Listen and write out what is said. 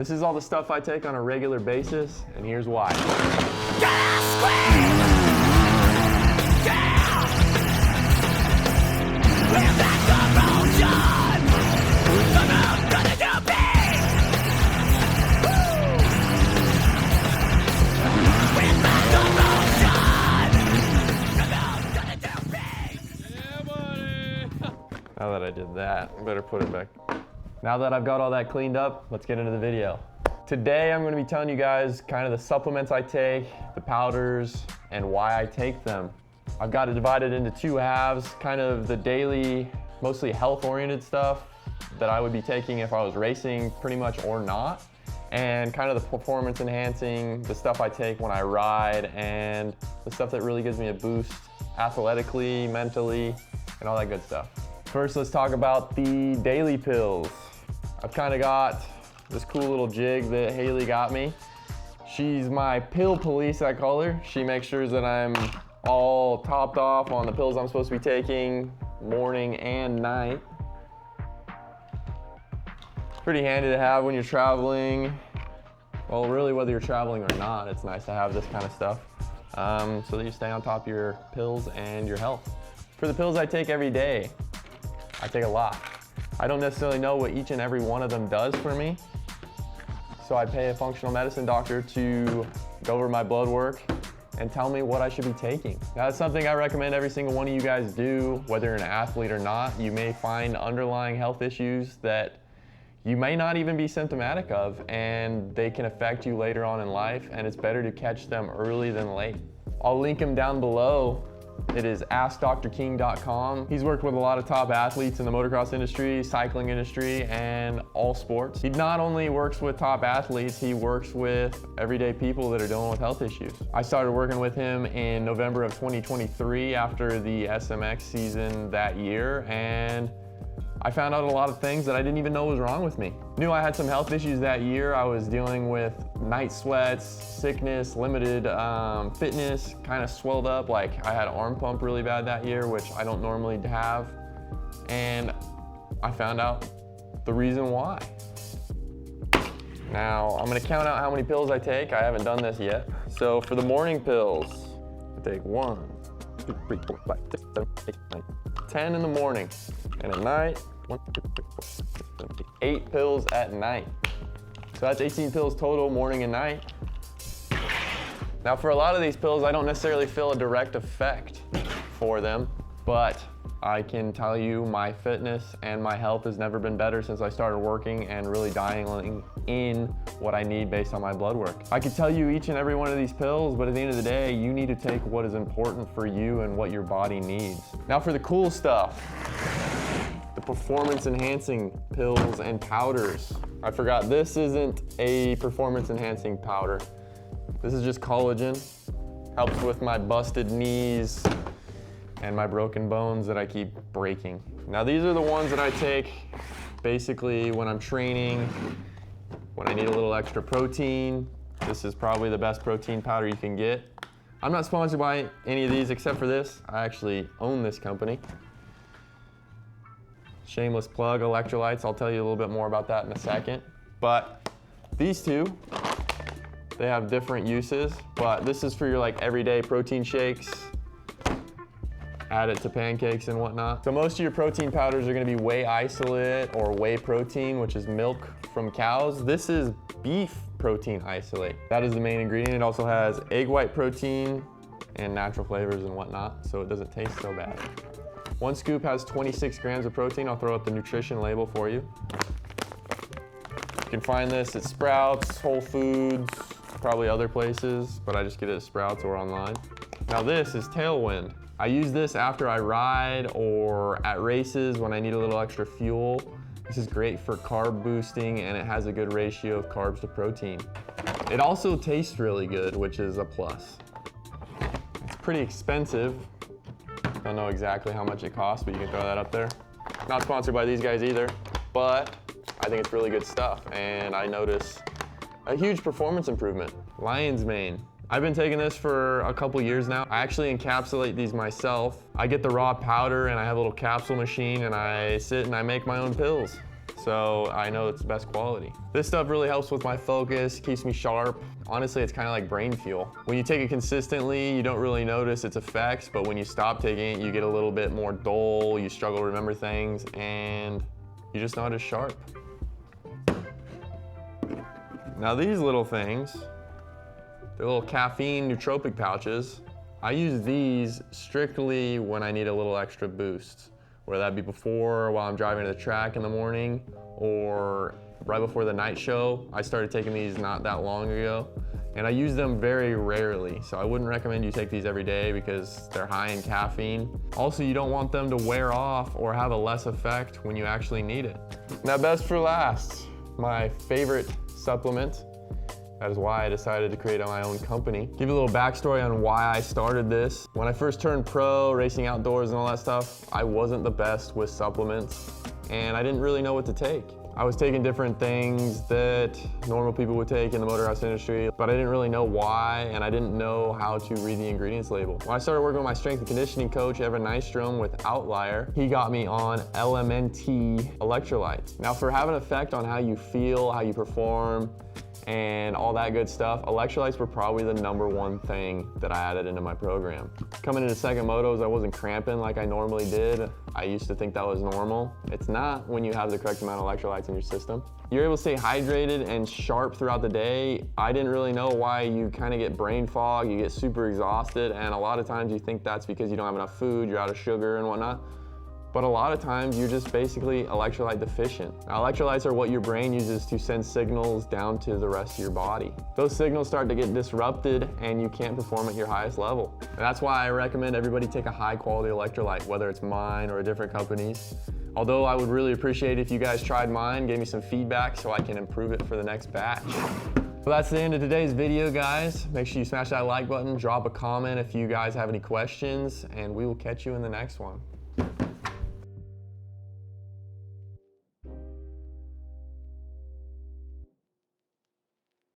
This is all the stuff I take on a regular basis, and here's why. Now that I did that, I better put it back. Now that I've got all that cleaned up, let's get into the video. Today I'm going to be telling you guys kind of the supplements I take, the powders, and why I take them. I've got it divided into two halves, kind of the daily, mostly health-oriented stuff that I would be taking if I was racing pretty much or not, and kind of the performance enhancing, the stuff I take when I ride, and the stuff that really gives me a boost athletically, mentally, and all that good stuff. First, let's talk about the daily pills. I've kind of got this cool little jig that Haley got me. She's my pill police, I call her. She makes sure that I'm all topped off on the pills I'm supposed to be taking morning and night. Pretty handy to have when you're traveling. Well, really, whether you're traveling or not, it's nice to have this kind of stuff so that you stay on top of your pills and your health. For the pills I take every day, I take a lot. I don't necessarily know what each and every one of them does for me, so I pay a functional medicine doctor to go over my blood work and tell me what I should be taking. Now, that's something I recommend every single one of you guys do, whether you're an athlete or not. You may find underlying health issues that you may not even be symptomatic of, and they can affect you later on in life, and it's better to catch them early than late. I'll link them down below. It is AskDrKing.com. He's worked with a lot of top athletes in the motocross industry, cycling industry, and all sports. He not only works with top athletes, he works with everyday people that are dealing with health issues. I started working with him in November of 2023 after the SMX season that year, and I found out a lot of things that I didn't even know was wrong with me. Knew I had some health issues that year. I was dealing with night sweats, sickness, limited fitness, kind of swelled up. Like I had arm pump really bad that year, which I don't normally have. And I found out the reason why. Now, I'm gonna count out how many pills I take. I haven't done this yet. So for the morning pills, I take 1, 2, 3, 4, 5, 6, 7, 8, 9, 10 in the morning. And at night, 1, 2, 3, 4, 5, 6, 7, 8, 8 pills at night. So that's 18 pills total, morning and night. Now for a lot of these pills, I don't necessarily feel a direct effect for them, but I can tell you my fitness and my health has never been better since I started working and really dialing in what I need based on my blood work. I could tell you each and every one of these pills, but at the end of the day, you need to take what is important for you and what your body needs. Now for the cool stuff, the performance enhancing pills and powders. I forgot, this isn't a performance enhancing powder. This is just collagen. Helps with my busted knees and my broken bones that I keep breaking. Now these are the ones that I take basically when I'm training, when I need a little extra protein. This is probably the best protein powder you can get. I'm not sponsored by any of these except for this. I actually own this company. Shameless plug, Electrolytes. I'll tell you a little bit more about that in a second. But these two, they have different uses, but this is for your like everyday protein shakes. Add it to pancakes and whatnot. So most of your protein powders are gonna be whey isolate or whey protein, which is milk from cows. This is beef protein isolate. That is the main ingredient. It also has egg white protein and natural flavors and whatnot, so it doesn't taste so bad. 1 scoop has 26 grams of protein. I'll throw up the nutrition label for you. You can find this at Sprouts, Whole Foods, probably other places, but I just get it at Sprouts or online. Now this is Tailwind. I use this after I ride or at races when I need a little extra fuel. This is great for carb boosting and it has a good ratio of carbs to protein. It also tastes really good, which is a plus. It's pretty expensive. Don't know exactly how much it costs, but you can throw that up there. Not sponsored by these guys either, but I think it's really good stuff and I notice a huge performance improvement. Lion's Mane. I've been taking this for a couple years now. I actually encapsulate these myself. I get the raw powder and I have a little capsule machine and I sit and I make my own pills. so I know it's the best quality. This stuff really helps with my focus, keeps me sharp. Honestly, it's kind of like brain fuel. When you take it consistently, you don't really notice its effects, but when you stop taking it, you get a little bit more dull, you struggle to remember things, and you're just not as sharp. Now these little things, they're little caffeine nootropic pouches. I use these strictly when I need a little extra boost, whether that be before, while I'm driving to the track in the morning, or right before the night show. I started taking these not that long ago, and I use them very rarely, so I wouldn't recommend you take these every day because they're high in caffeine. Also, you don't want them to wear off or have a less effect when you actually need it. Now, best for last, my favorite supplement. That is why I decided to create my own company. Give you a little backstory on why I started this. When I first turned pro, racing outdoors and all that stuff, I wasn't the best with supplements, and I didn't really know what to take. I was taking different things that normal people would take in the motor house industry, but I didn't really know why, and I didn't know how to read the ingredients label. When I started working with my strength and conditioning coach, Evan Nystrom, with Outlier, he got me on LMNT Electrolytes. Now, for having an effect on how you feel, how you perform, and all that good stuff, electrolytes were probably the #1 thing that I added into my program. Coming into second motos, I wasn't cramping like I normally did. I used to think that was normal. It's not when you have the correct amount of electrolytes in your system. You're able to stay hydrated and sharp throughout the day. I didn't really know why you kind of get brain fog, you get super exhausted, and a lot of times you think that's because you don't have enough food, you're out of sugar and whatnot. But a lot of times you're just basically electrolyte deficient. Now, electrolytes are what your brain uses to send signals down to the rest of your body. Those signals start to get disrupted and you can't perform at your highest level. And that's why I recommend everybody take a high quality electrolyte, whether it's mine or a different company's. Although I would really appreciate if you guys tried mine, gave me some feedback so I can improve it for the next batch. Well, that's the end of today's video, guys. Make sure you smash that like button, drop a comment if you guys have any questions, and we will catch you in the next one.